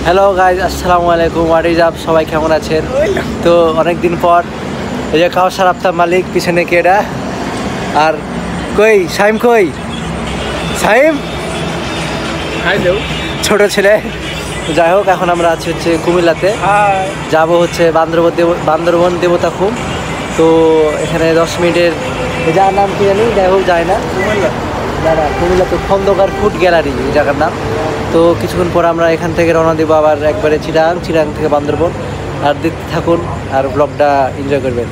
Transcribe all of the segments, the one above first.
Hello guys, আসসালামু আলাইকুম। What is up? সবাই কেমন আছেন? তো অনেক দিন পর এই যে কাউসার আফতাব মালিক, পিছনে কেডা আর কই সাইম, কই সাইম ছোট ছেলে। যাই হোক, এখন আমরা আছি হচ্ছে কুমিল্লাতে, যাব হচ্ছে বান্দরবন দেবতা খুম। তো এখানে 10 মিনিটের যার নাম কি জানি, যাই হোক যায় না, কুমিল্লাতে খন্দকার ফুড গ্যালারি এই জায়গার নাম। তো কিছুক্ষণ পর আমরা এখান থেকে রওনা দেবো আবার একবারে চিরাং থেকে বান্দরবন। আর দেখতে থাকুন আর ব্লগটা এনজয় করবেন।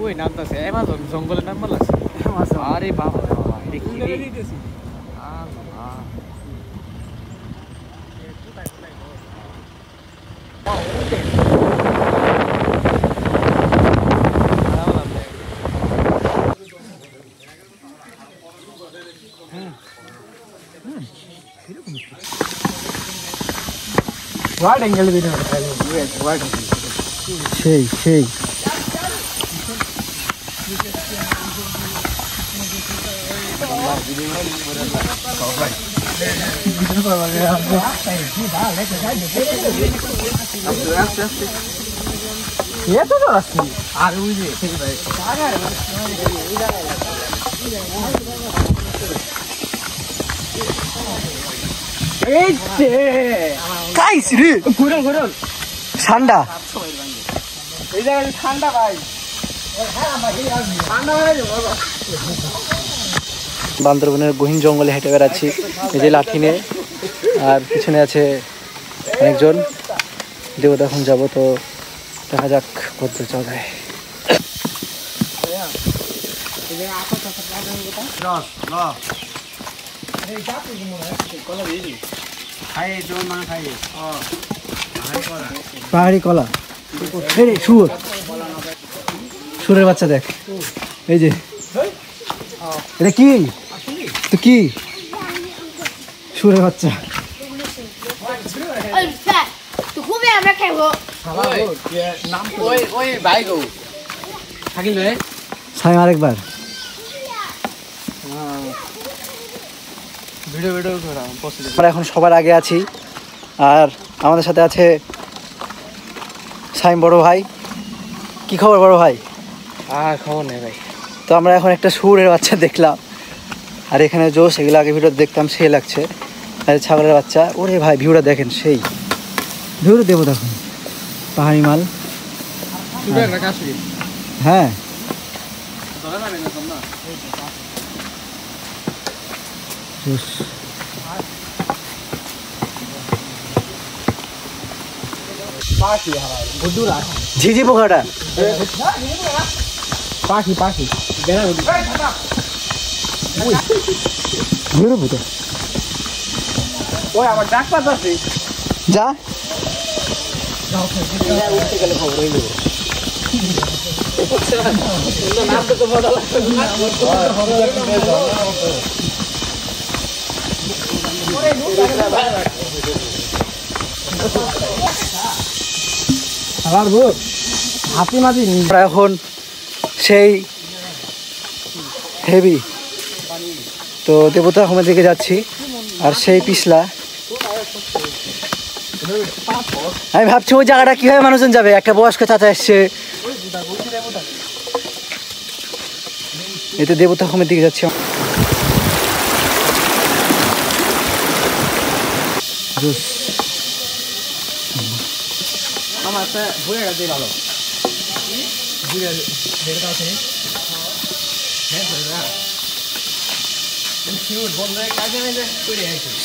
ওই নামতাছে অ্যামাজন জঙ্গলের নাম বলা আছে। আরে বাবা দেখি রে ওয়াইড অ্যাঙ্গেল ভিডিও ওয়াইড সেই সেই আর ওই যে ঠান্ডা, এই জায়গায় ঠান্ডা ভাই, ঠান্ডা বান্দরবনের গহীন জঙ্গলে হেঁটে বেড়াচ্ছি এই যে লাঠি নিয়ে, আর পিছনে আছে অনেকজন। দেবতা এখন যাবো, তো দেখা যাক কত যাওয়া যায়। পাহাড়ি কলা, সুরের বাচ্চা দেখ, এই যে এটা কি, তো কি সুরের বাচ্চা। সাইম আরেকবার আমরা এখন সবার আগে আছি, আর আমাদের সাথে আছে সাইম বড় ভাই। কি খবর বড় ভাই? আর খবর নেই ভাই। তো আমরা এখন একটা সুরের বাচ্চা দেখলাম, আর এখানে জোশ, এগুলো আগে ভিডিও দেখতাম, সে লাগছে। আর ছাগলের বাচ্চা, ওরে ভাই ভিউটা দেখেন, সেই ভিউটা দেবো দেখুন, পাহাড়ি মাল। হ্যাঁ ঝিঝি পোকাটা, পাখি পাখি ওই আমার ডাক পাচ্ছে যা হাতি মাতি এখন সেই হেভি। তো দেবতা হোমের দিকে যাচ্ছি, আর সেই পিছলা। আমি ভাবছি ওই জায়গাটা কিভাবে মানুষজন যাবে, একটা বয়স্ক চাচা এসছে। এই তো দেবতা হোমের দিকে যাচ্ছি। আমার একটা ঘুরে গেছে ভালো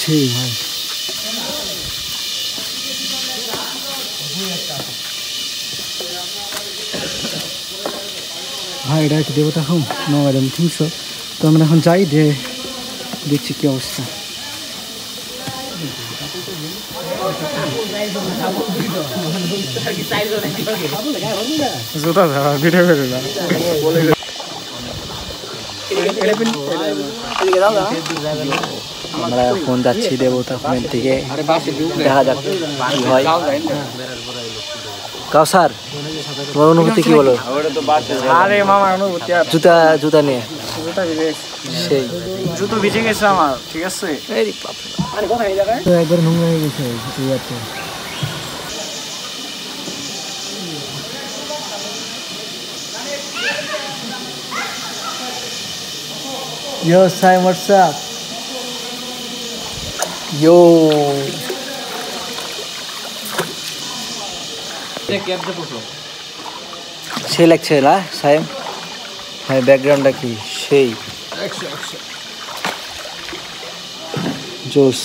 সেই ভাই, ভাই এটা কি দেবতা হোম? No madam, think so. তো আমরা এখন যাই, যে দেখছি কি অবস্থা। আমরা এখন যাচ্ছি দেবতা হোমের দিকে, দেখা যাক কি হয়। কাউসার, তোমার অনুভূতি কি বলো? আরে মামা অনুভূতি জুতা নিয়ে জুতা ভিজে সেই জুতো ভিজে গেছে আমার, ঠিক আছে। তো একবার নোংরা হয়ে গেছে ইয়াতে। Yo, Sam, what's up? Yo. সেই লাগছে না সাইম? হ্যাঁ, ব্যাকগ্রাউন্ডটা কি সেই জোস।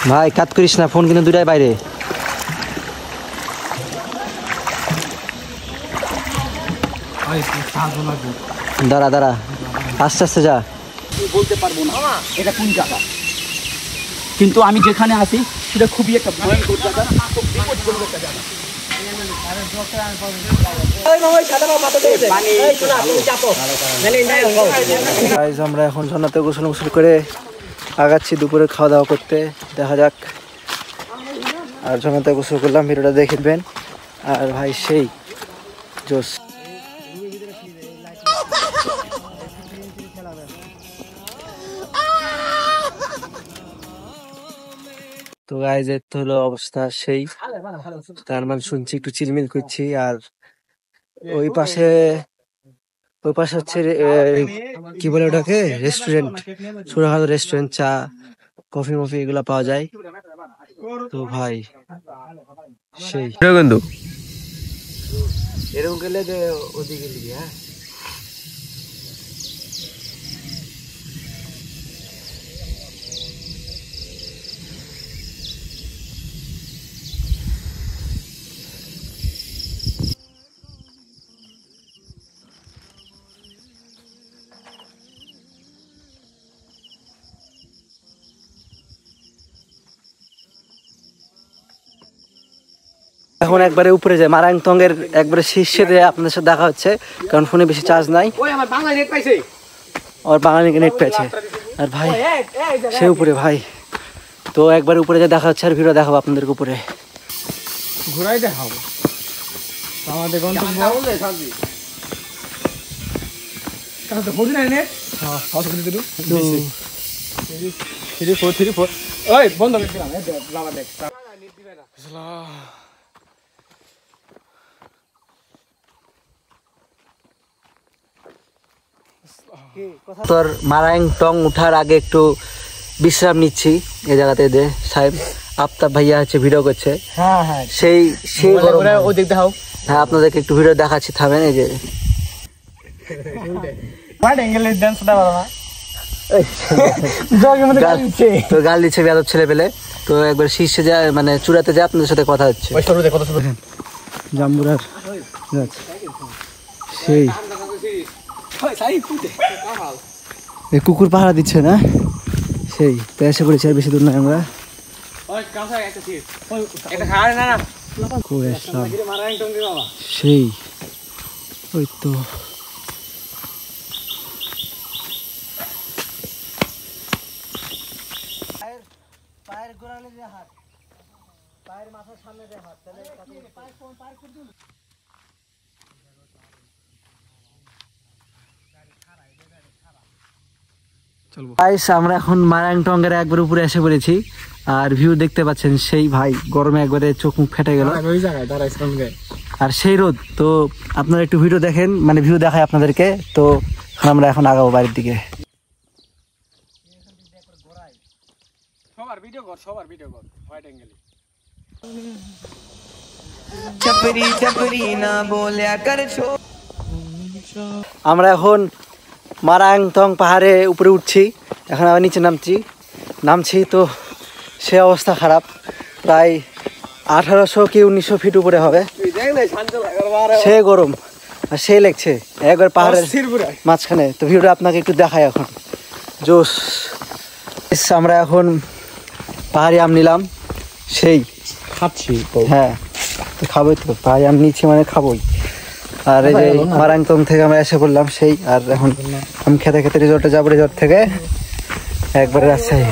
ভাই কাট করিস না, ফোন কিন্তু দুটাই বাইরে। দাঁড়া দাঁড়া, আস্তে আস্তে যা। বলতে পারবো না এটা কোন জায়গা, কিন্তু আমি যেখানে আছি সেটা খুবই একটা ভয়ঙ্কর জায়গা, খুব বিপজ্জনক একটা জায়গা। আমরা এখন জান্নাতে গোসল মোসল করে আগাচ্ছি দুপুরে খাওয়া দাওয়া করতে, দেখা যাক। আর জান্নাতে গোসল করলাম, ভিডিওটা দেখবেন। আর ভাই সেই জোস। তো গাইজ এর তো হলো অবস্থা সেই। তার মানে শুনছি একটু চিলমিল করছি। আর ওই পাশে হচ্ছে কি বলে ওটাকে, রেস্টুরেন্ট, ছোটখাটো রেস্টুরেন্ট, চা কফি মফি এগুলা পাওয়া যায়। তো ভাই সেই কিন্তু এরকম গেলে যে ওদিকে দিবি। হ্যাঁ, এখন একবারে উপরে যায় মারাংতং এর একবারে শীর্ষে আপনাদের সাথে দেখা হচ্ছে, কারণ ফোনে বেশি চার্জ নাই। আমার বাংলা নেট পাইছে, আর বাঙালি নেট পেয়েছে। আর ভাই সে উপরে ভাই, তো একবার উপরে যে দেখা হচ্ছে। আর ভিডিও দেখাবো আপনাদেরকে উপরে ঘুরাই দেখাবো আমাদের গন্তব্য। বন্ধ তোর মারাংতং উঠার আগে একটু বিশ্রাম নিচ্ছি এই জায়গাতে। সাহেব আফতাব ভাইয়া হচ্ছে ভিডিও করছে। হ্যাঁ হ্যাঁ, সেই গরম। ওদিক দেখাও। হ্যাঁ, আপনাদেরকে একটু ভিডিও দেখাচ্ছি, থামেন। এই যে তো গাল দিচ্ছে বেয়াদব ছেলে পেলে। তো একবার শীর্ষে যায়, মানে চূড়াতে যায়, আপনাদের সাথে কথা হচ্ছে। জাম্বুরার সেই কুকুর পাহারা দিচ্ছে না সেই, তো এসে পড়েছি। আর বেশি দূর নয়, আমরা সেই ওই তো পায়ের গোড়ালে যে হাত, পায়ের মাথার সামনে যে হাত, তাহলে আমরা এখন মারাংটং এর একবার উপরে এসে পড়েছি। আর ভিউ দেখতে পাচ্ছেন সেই, ভাই গরমে একবারে চোখ মুখ ফেটে গেল। আর সেই রোদ। তো আপনারা একটু ভিডিও দেখেন, মানে ভিউ দেখায় আপনাদেরকে। তো আমরা এখন আগাবো বাড়ির দিকে। আমরা এখন মারাংতং পাহাড়ে উপরে উঠছি, এখন আবার নিচে নামছি। তো সে অবস্থা খারাপ, প্রায় 1800 কি 1900 ফিট উপরে হবে। সে গরম আর সেই লাগছে একবার পাহাড়ের মাঝখানে। তো ভিডিওটা আপনাকে একটু দেখাই এখন। জোস। আমরা এখন পাহাড়ি আম নিলাম, সেই খাচ্ছি। হ্যাঁ, তো খাবোই তো, পাহাড়ি আম নিচ্ছি মানে খাবোই। আর এই যে মারাংতং থেকে আমরা এসে পড়লাম সেই। আর এখন আমি খেতে রিসর্টে যাবো, রিসর্ট থেকে একবারে রাজশাহী।